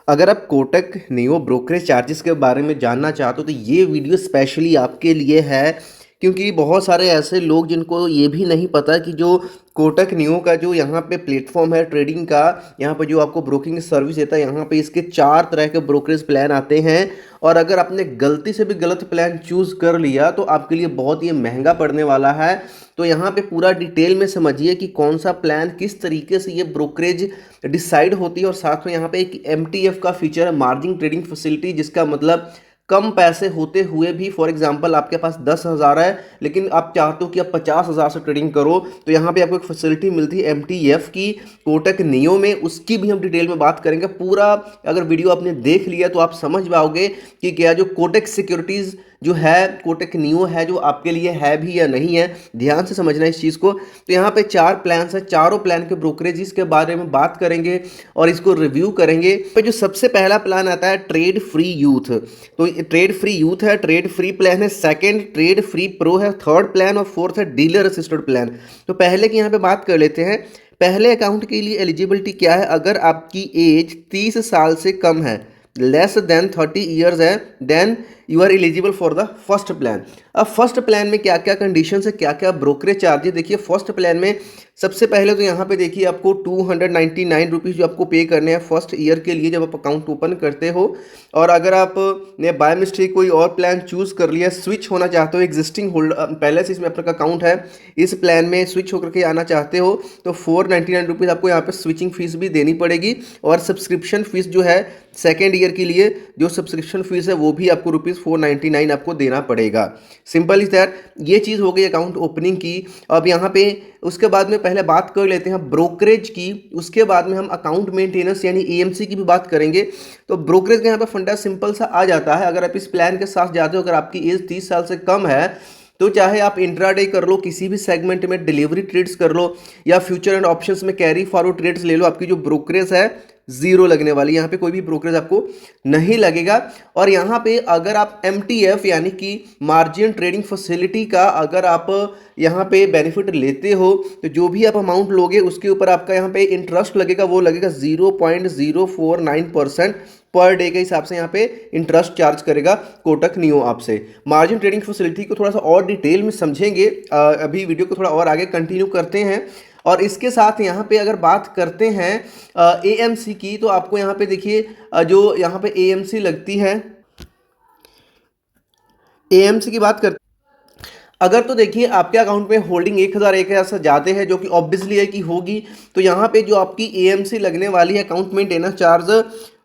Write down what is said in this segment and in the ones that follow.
अगर आप Kotak neo brokerage charges के बारे में जानना चाहते हो तो ये वीडियो स्पेशली आपके लिए है, क्योंकि बहुत सारे ऐसे लोग जिनको ये भी नहीं पता कि जो कोटक नियो का जो यहाँ पे प्लेटफॉर्म है ट्रेडिंग का, यहाँ पे जो आपको ब्रोकिंग सर्विस देता है, यहाँ पे इसके 4 तरह के ब्रोकरेज प्लान आते हैं। और अगर आपने गलती से भी गलत प्लान चूज़ कर लिया तो आपके लिए बहुत ही महंगा पड़ने वाला है। तो यहाँ पे पूरा डिटेल में समझिए कि कौन सा प्लान किस तरीके से ये ब्रोकरेज डिसाइड होती है। और साथ में यहाँ पे एक MTF का फीचर है, मार्जिन ट्रेडिंग फैसिलिटी, जिसका मतलब कम पैसे होते हुए भी, फॉर एग्जांपल आपके पास 10,000 है लेकिन आप चाहते हो कि आप 50,000 से ट्रेडिंग करो, तो यहाँ पे आपको एक फैसिलिटी मिलती है MTF की कोटक नियो में। उसकी भी हम डिटेल में बात करेंगे। पूरा अगर वीडियो आपने देख लिया तो आप समझ पाओगे कि क्या जो कोटक सिक्योरिटीज़ जो है, कोटक नियो है, जो आपके लिए है भी या नहीं है। ध्यान से समझना इस चीज़ को। तो यहाँ पे 4 प्लान्स हैं, चारों प्लान के ब्रोकरेजेस के बारे में बात करेंगे और इसको रिव्यू करेंगे। तो जो सबसे पहला प्लान आता है ट्रेड फ्री यूथ, तो ट्रेड फ्री यूथ है, ट्रेड फ्री प्लान है। सेकंड ट्रेड फ्री प्रो है, थर्ड प्लान, और फोर्थ है डीलर असिस्टेड प्लान। तो पहले की यहाँ पे बात कर लेते हैं। पहले अकाउंट के लिए एलिजिबिलिटी क्या है? अगर आपकी एज 30 साल से कम है, लेस देन 30 ईयर्स है, then you are eligible for the first plan. अब फर्स्ट प्लान में क्या क्या कंडीशन है, क्या क्या ब्रोकरेज चार्जेस, देखिए फर्स्ट प्लान में सबसे पहले तो यहाँ पे देखिए आपको 299 रुपीज़ जो आपको पे करने हैं फर्स्ट ईयर के लिए जब आप अकाउंट ओपन करते हो। और अगर आपने बाय मिस्टेक कोई और प्लान चूज़ कर लिया, स्विच होना चाहते हो, एग्जिस्टिंग होल्डर पहले से इसमें आपका अकाउंट है, इस प्लान में स्विच होकर के आना चाहते हो, तो 499 रुपीज़ आपको यहाँ पे स्विचिंग फीस भी देनी पड़ेगी। और सब्सक्रिप्शन फीस जो है सेकेंड ईयर के लिए, जो सब्सक्रिप्शन फीस है वो भी आपको ₹499 आपको देना पड़ेगा। Simple is that. ये चीज़ हो गई अकाउंट ओपनिंग की। अब यहाँ पे उसके बाद में पहले बात कर लेते हैं ब्रोकरेज की, उसके बाद में हम अकाउंट मेंटेनेंस यानी AMC की भी बात करेंगे। तो ब्रोकरेज का यहाँ पे फंडा सिंपल सा आ जाता है। अगर आप इस प्लान के साथ जाते हो, अगर आपकी एज 30 साल से कम है, तो चाहे आप इंट्राडे कर लो, किसी भी सेगमेंट में डिलीवरी ट्रेड्स कर लो, या फ्यूचर एंड ऑप्शंस में कैरी फॉरवर्ड ट्रेड्स ले लो, आपकी जो ब्रोकरेज है जीरो लगने वाली, यहाँ पे कोई भी ब्रोकरेज आपको नहीं लगेगा। और यहाँ पे अगर आप MTF यानी कि मार्जिन ट्रेडिंग फैसिलिटी का अगर आप यहाँ पे बेनिफिट लेते हो, तो जो भी आप अमाउंट लोगे उसके ऊपर आपका यहाँ पे इंटरेस्ट लगेगा, वो लगेगा 0.049% पर डे के हिसाब से यहाँ पे इंटरेस्ट चार्ज करेगा कोटक नियो आपसे। मार्जिन ट्रेडिंग फैसिलिटी को थोड़ा सा और डिटेल में समझेंगे, अभी वीडियो को थोड़ा और आगे कंटिन्यू करते हैं। और इसके साथ यहाँ पे अगर बात करते हैं AMC की, तो आपको यहाँ पे देखिए जो यहाँ पे AMC लगती है, AMC की बात करते अगर, तो देखिए आपके अकाउंट में होल्डिंग 1,000 से ज़्यादा है, जो कि ऑब्वियसली है कि होगी, तो यहाँ पे जो आपकी AMC लगने वाली है account maintenance charge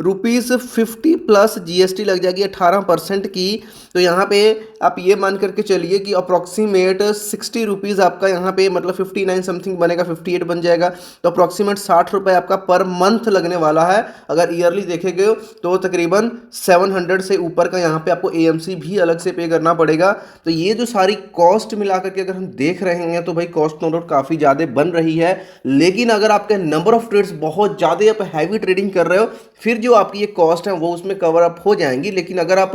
₹50 plus GST लग जाएगी 18% की। तो यहाँ पे आप ये मान करके चलिए कि अप्रॉक्सीमेट 60 रुपीज़ आपका यहाँ पे, मतलब 59 समथिंग बनेगा, 58 बन जाएगा। तो अप्रॉक्सीमेट 60 रुपये आपका पर मंथ लगने वाला है। अगर ईयरली देखेंगे तो तकरीबन 700 से ऊपर का यहाँ पे आपको AMC भी अलग से पे करना पड़ेगा। तो ये जो सारी कॉस्ट मिला करके अगर हम देख रहे हैं तो भाई कॉस्ट नो डाउट काफ़ी ज़्यादा बन रही है। लेकिन अगर आपके नंबर ऑफ ट्रेड्स बहुत ज़्यादा, आप हैवी ट्रेडिंग कर रहे हो, फिर जो आपकी ये कॉस्ट है वो उसमें कवर अप हो जाएंगी। लेकिन अगर आप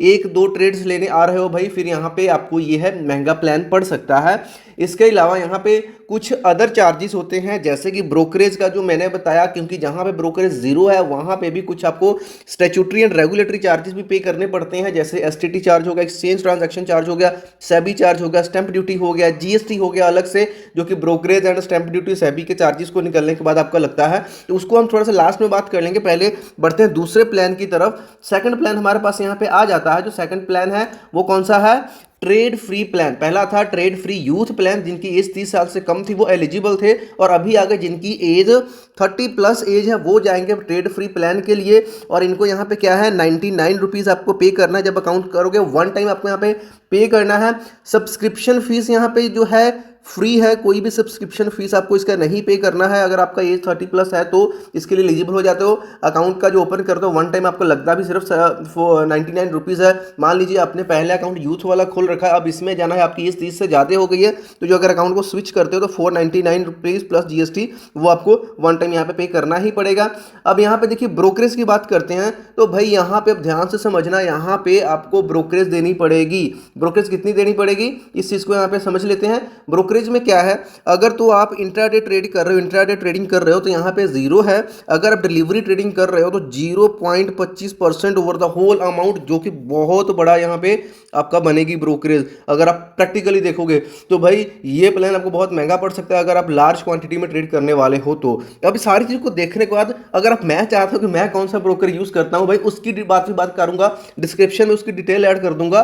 1-2 ट्रेड्स लेने आ रहे हो भाई, फिर यहाँ पे आपको ये है महंगा प्लान पड़ सकता है। इसके अलावा यहाँ पे कुछ अदर चार्जेस होते हैं, जैसे कि ब्रोकरेज का जो मैंने बताया, क्योंकि जहाँ पे ब्रोकरेज जीरो है वहाँ पे भी कुछ आपको स्टैट्यूटरी एंड रेगुलेटरी चार्जेस भी पे करने पड़ते हैं, जैसे STT चार्ज हो गया, एक्सचेंज ट्रांजैक्शन चार्ज हो गया, सेबी चार्ज हो गया, स्टैंप ड्यूटी हो गया, GST हो गया अलग से, जो कि brokerage and stamp duty SEBI के चार्जेस को निकलने के बाद आपका लगता है। तो उसको हम थोड़ा सा लास्ट में बात कर लेंगे। पहले बढ़ते हैं दूसरे प्लान की तरफ। सेकंड प्लान हमारे पास यहाँ पे आ जाता है। जो सेकंड प्लान है वो कौन सा है? Trade free plan. पहला था ट्रेड फ्री यूथ प्लान, जिनकी एज 30 साल से कम थी वो एलिजिबल थे, और अभी आगे जिनकी एज 30 प्लस एज है वो जाएंगे ट्रेड फ्री प्लान के लिए। और इनको यहाँ पे क्या है, 99 रुपीज़ आपको पे करना है जब अकाउंट करोगे, वन टाइम आपको यहाँ पे पे करना है। सब्सक्रिप्शन फीस यहाँ पे जो है फ्री है, कोई भी सब्सक्रिप्शन फीस आपको इसका नहीं पे करना है। अगर आपका एज 30 प्लस है तो इसके लिए एलिजिबल हो जाते हो। अकाउंट का जो ओपन करते हो वन टाइम आपको लगता भी सिर्फ 99 रुपीज़ है। मान लीजिए आपने पहले अकाउंट यूथ वाला खोल रखा है, अब इसमें जाना है, आपकी एज 30 से ज़्यादा हो गई है, तो जो अगर अकाउंट को स्विच करते हो तो 499 रुपीज़ प्लस GST वो आपको वन टाइम यहाँ पे करना ही पड़ेगा। अब यहाँ पे देखिए ब्रोकरेज की बात करते हैं, तो भाई यहाँ पे अब ध्यान से समझना, यहाँ पे आपको ब्रोकरेज देनी पड़ेगी। ब्रोकरेज कितनी देनी पड़ेगी इस चीज़ को यहाँ पे समझ लेते हैं। ब्रोकरेज ब्रोकरेज में क्या है, अगर तो आप इंट्राडे ट्रेड कर रहे हो, इंट्राडे ट्रेडिंग कर रहे हो तो यहाँ पे जीरो है। अगर आप डिलीवरी ट्रेडिंग कर रहे हो तो 0.25% ओवर द होल अमाउंट, जो कि बहुत बड़ा यहाँ पे आपका बनेगी ब्रोकरेज। अगर आप प्रैक्टिकली देखोगे तो भाई ये प्लान आपको बहुत महंगा पड़ सकता है अगर आप लार्ज क्वांटिटी में ट्रेड करने वाले हो तो। अब सारी चीज़ को देखने के बाद अगर आप मैं चाहता हूं कि मैं कौन सा ब्रोकर यूज करता हूं भाई, उसकी बात करूंगा, डिस्क्रिप्शन में उसकी डिटेल ऐड कर दूंगा,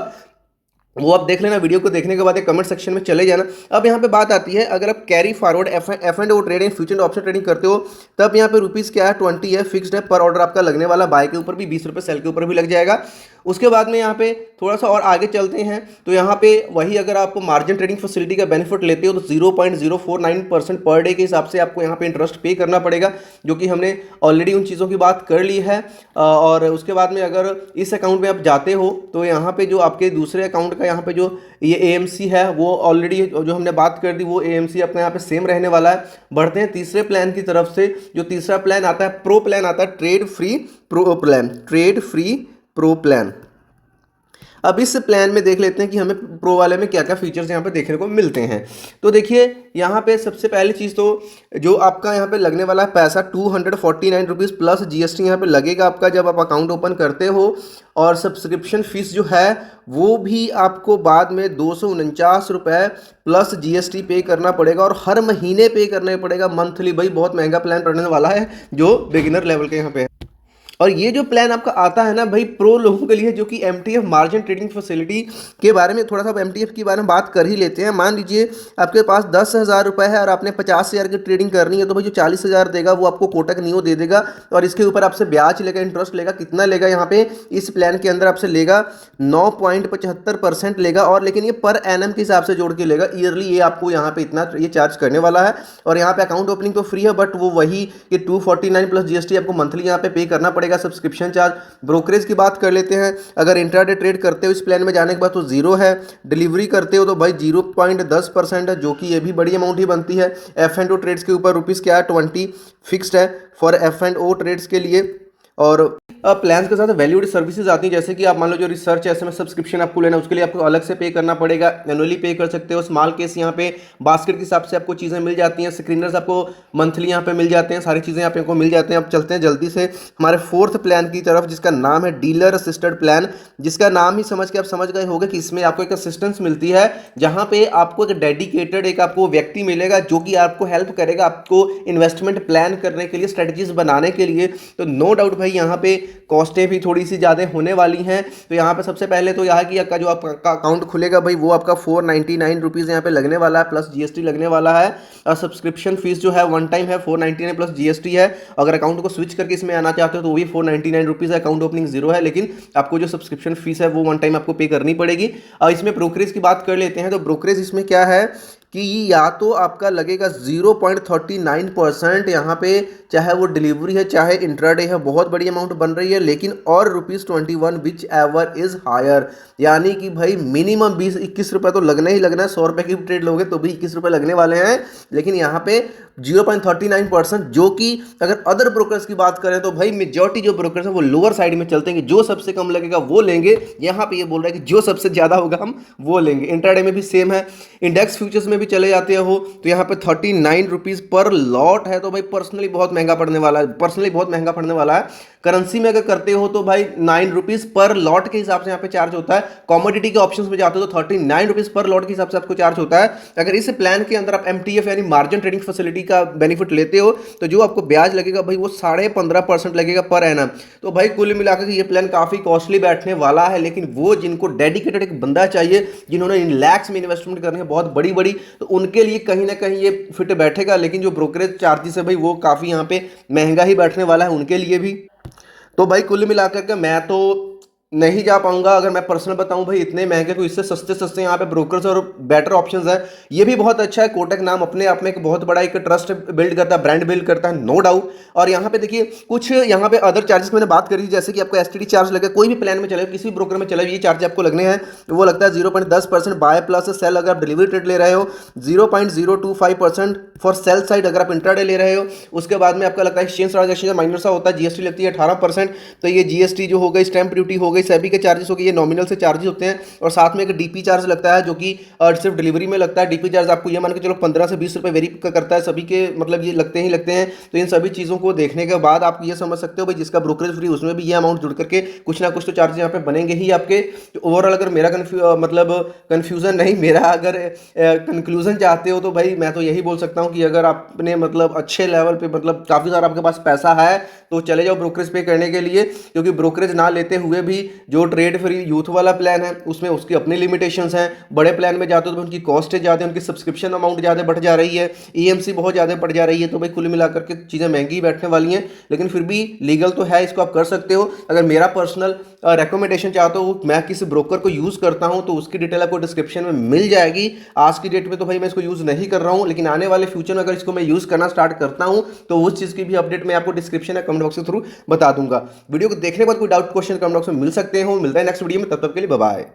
वो आप देख लेना। वीडियो को देखने के बाद एक कमेंट सेक्शन में चले जाना। अब यहाँ पे बात आती है, अगर आप carry forward F and O trading, future option trading करते हो, तब यहाँ पे रुपीज़ क्या है 20 है, फिक्स्ड है, पर ऑर्डर आपका लगने वाला, बाय के ऊपर भी 20 रुपये, सेल के ऊपर भी लग जाएगा। उसके बाद में यहाँ पे थोड़ा सा और आगे चलते हैं तो यहाँ पे वही अगर आपको मार्जिन ट्रेडिंग फैसिलिटी का बेनिफिट लेते हो तो 0.049% पर डे के हिसाब से आपको यहाँ पे इंटरेस्ट पे करना पड़ेगा, जो कि हमने ऑलरेडी उन चीज़ों की बात कर ली है। और उसके बाद में अगर इस अकाउंट में आप जाते हो तो यहाँ पे जो आपके दूसरे अकाउंट का यहाँ पे जो ये AMC है वो ऑलरेडी जो हमने बात कर दी, वो AMC अपने यहाँ पे सेम रहने वाला है। बढ़ते हैं तीसरे प्लान की तरफ से। जो तीसरा प्लान आता है, प्रो प्लान आता है, trade free pro plan, trade free pro plan. अब इस प्लान में देख लेते हैं कि हमें प्रो वाले में क्या क्या फीचर्स यहाँ पे देखने को मिलते हैं। तो देखिए यहाँ पे सबसे पहली चीज़ तो जो आपका यहाँ पे लगने वाला पैसा 249 रुपीज़ प्लस GST यहाँ पे लगेगा आपका जब आप अकाउंट ओपन करते हो। और सब्सक्रिप्शन फीस जो है वो भी आपको बाद में 249 रुपये प्लस GST पे करना पड़ेगा, और हर महीने पे करना पड़ेगा, मंथली। भाई बहुत महंगा प्लान पड़ने वाला है जो बिगिनर लेवल के यहाँ पे है। और ये जो प्लान आपका आता है ना भाई प्रो लोगों के लिए, जो कि MTF मार्जिन ट्रेडिंग फैसिलिटी के बारे में थोड़ा सा MTF के बारे में बात कर ही लेते हैं। मान लीजिए आपके पास 10,000 रुपये है और आपने 50,000 की ट्रेडिंग करनी है, तो भाई जो 40,000 देगा वो आपको कोटक नियो दे देगा, और इसके ऊपर आपसे ब्याज लेगा, इंटरेस्ट लेगा। कितना लेगा यहाँ पे इस प्लान के अंदर आपसे लेगा 9.75% लेगा, और लेकिन ये पर एनम के हिसाब से जोड़ के लेगा, ईयरली ये आपको यहाँ पे इतना ये चार्ज करने वाला है। और यहाँ पे अकाउंट ओपनिंग तो फ्री है, बट वो वही कि 249 प्लस GST आपको मंथली यहाँ पे करना पड़ेगा सब्सक्रिप्शन चार्ज। ब्रोकरेज की बात कर लेते हैं, अगर इंट्राडे ट्रेड करते हो इस प्लान में जाने के बाद तो जीरो है। डिलीवरी करते हो तो भाई 0.10% है, जो कि ये भी बड़ी अमाउंट ही बनती है। F&O ट्रेड्स के ऊपर रुपीज़ क्या है 20 फिक्स्ड है फॉर F&O ट्रेड्स के लिए। और प्लान के साथ वैल्यूड सर्विसेज आती हैं, जैसे कि आप मान लो जो रिसर्च SMS सब्सक्रिप्शन आपको लेना है उसके लिए आपको अलग से पे करना पड़ेगा, एनुअली पे कर सकते हो। स्मॉल केस यहाँ पे बास्केट के हिसाब से आपको चीज़ें मिल जाती हैं, स्क्रीनर्स आपको मंथली यहाँ पे मिल जाते हैं, सारी चीज़ें यहाँ पे आपको मिल जाते हैं। अब चलते हैं जल्दी से हमारे फोर्थ प्लान की तरफ, जिसका नाम है डीलर असिस्टेड प्लान। जिसका नाम ही समझ के आप समझ गए होंगे कि इसमें आपको एक असिस्टेंस मिलती है, जहाँ पे आपको एक डेडिकेटेड एक आपको व्यक्ति मिलेगा जो कि आपको हेल्प करेगा आपको इन्वेस्टमेंट प्लान करने के लिए, स्ट्रेटजीज बनाने के लिए। तो नो डाउट भाई यहाँ पे कॉस्टें भी थोड़ी सी ज़्यादा होने वाली हैं। तो यहाँ पे सबसे पहले तो यहाँ की आपका जो आपका अकाउंट खुलेगा भाई वो आपका 499 रुपीज़ यहाँ पे लगने वाला है, प्लस GST लगने वाला है। और सब्सक्रिप्शन फीस जो है वन टाइम है 499 प्लस GST है। अगर अकाउंट को स्विच करके इसमें आना चाहते हो तो वही 499 रुपीज़ है, अकाउंट ओपनिंग जीरो है, लेकिन आपको जो सब्सक्रिप्शन फीस है वो वन टाइम आपको पे करनी पड़ेगी। और इसमें ब्रोकरेज की बात कर लेते हैं, तो ब्रोकरेज इसमें क्या है कि या तो आपका लगेगा 0.39% यहाँ पे, चाहे वो डिलीवरी है चाहे इंट्राडे है, बहुत बड़ी अमाउंट बन रही है। लेकिन और ₹21 विच एवर इज़ हायर, यानी कि भाई मिनिमम 20-21 रुपये तो लगना ही लगना है। 100 रुपये की ट्रेड लोगे तो भी 21 रुपये लगने वाले हैं। लेकिन यहाँ पे 0.39%, जो कि अगर अदर ब्रोकर्स की बात करें तो भाई मेजॉरिटी जो ब्रोकर्स हैं वो लोअर साइड में चलते हैं कि जो सबसे कम लगेगा वो लेंगे। यहाँ पे ये बोल रहा है कि जो सबसे ज़्यादा होगा हम वो लेंगे। इंट्राडे में भी सेम है। इंडेक्स फ्यूचर्स में भी चले जाते हो तो यहाँ पे 39 रुपीज़ पर लॉट है, तो भाई पर्सनली बहुत महंगा पड़ने वाला है, पर्सनली बहुत महंगा पड़ने वाला है। करेंसी में अगर करते हो तो भाई 9 रुपीज़ पर लॉट के हिसाब से यहाँ पे चार्ज होता है। कॉमोडिटी के ऑप्शंस में जाते हो तो 39 रुपीज़ पर लॉट के हिसाब से आपको चार्ज होता है। अगर इस प्लान के अंदर आप MTF यानी मार्जिन ट्रेडिंग फैसिलिटी का बेनिफिट लेते हो तो जो आपको ब्याज लगेगा भाई वो 15.5% लगेगा पर एनम। तो भाई कुल मिलाकर ये प्लान काफ़ी कॉस्टली बैठने वाला है, लेकिन वो जिनको डेडिकेटेड एक बंदा चाहिए, जिन्होंने इन लैक्स में इन्वेस्टमेंट करनी है बहुत बड़ी बड़ी, तो उनके लिए कहीं ना कहीं ये फिट बैठेगा। लेकिन जो ब्रोकरेज चार्जेस है भाई वो काफ़ी यहाँ पे महंगा ही बैठने वाला है उनके लिए भी। तो भाई कुल मिलाकर के मैं तो नहीं जा पाऊंगा। अगर मैं पर्सनल बताऊं भाई इतने महंगे, तो इससे सस्ते सस्ते यहाँ पे ब्रोकर्स और बेटर ऑप्शंस है। ये भी बहुत अच्छा है। कोटक नाम अपने आप में एक बहुत बड़ा एक ट्रस्ट बिल्ड करता है, ब्रांड बिल्ड करता है, नो डाउट। और यहाँ पे देखिए कुछ यहाँ पे अदर चार्जेस मैंने बात करी, जैसे कि आपको STD चार्ज लगे, कोई भी प्लान में चले किसी भी ब्रोकर में चले ये चार्ज आपको लगने हैं। वो लगता है 0.10% बाय प्लस सेल अगर आप डिलीवरी ट्रेड ले रहे हो, 0.025% फॉर सेल साइड अगर आप इंट्राडे ले रहे हो। उसके बाद में आपका लगता है एक्सचेंज ट्रांजेक्शन माइनर सा होता है, GST लगती है 18%। तो ये GST जो हो गई, स्टैंप ड्यूटी हो गई, गई, सेबी के चार्जेस हो गए, ये नॉमिनल से चार्जेस होते हैं। और साथ में एक डीपी चार्ज लगता है जो कि सिर्फ डिलीवरी में लगता है। डीपी चार्ज आपको ये मान के चलो 15 से 20 रुपये वेरी करता है, सभी के मतलब ये लगते ही लगते हैं। तो इन सभी चीज़ों को देखने के बाद आप ये समझ सकते हो भाई जिसका ब्रोकरेज फ्री उसमें भी ये अमाउंट जुड़ करके कुछ ना कुछ तो चार्जेस यहाँ पे बनेंगे ही आपके। तो ओवरऑल अगर मेरा मतलब कन्फ्यूज़न नहीं, मेरा अगर कंक्लूजन चाहते हो तो भाई मैं तो यही बोल सकता हूँ कि अगर आपने मतलब अच्छे लेवल पे मतलब काफ़ी सारा आपके पास पैसा है तो चले जाओ ब्रोकरेज पे करने के लिए। क्योंकि ब्रोकरेज ना लेते हुए भी जो ट्रेड फ्री यूथ वाला प्लान है उसमें उसकी अपनी लिमिटेशंस हैं। बड़े प्लान में जाते हो तो उनकी कॉस्ट ज़्यादा है, उनकी सब्सक्रिप्शन अमाउंट ज़्यादा बढ़ जा रही है, ईएमसी बहुत ज़्यादा बढ़ जा रही है। तो भाई कुल मिलाकर के चीज़ें महंगी बैठने वाली हैं, लेकिन फिर भी लीगल तो है, इसको आप कर सकते हो। अगर मेरा पर्सनल रिकमेंडेशन चाहते हो मैं किसी ब्रोकर को यूज़ करता हूं तो उसकी डिटेल आपको डिस्क्रिप्शन में मिल जाएगी। आज की डेट में तो भाई मैं इसको यूज़ नहीं कर रहा हूं, लेकिन आने वाले फ्यूचर में अगर इसको मैं यूज़ करना स्टार्ट करता हूं तो उस चीज़ की भी अपडेट मैं आपको डिस्क्रिप्शन या कमेंट बॉक्स के थ्रू बता दूंगा। वीडियो को देखने के बाद कोई डाउट क्वेश्चन कमेंट बॉक्स में मिल सकते हो। मिलता है नेक्स्ट वीडियो में, तब तक के लिए बाय बाय।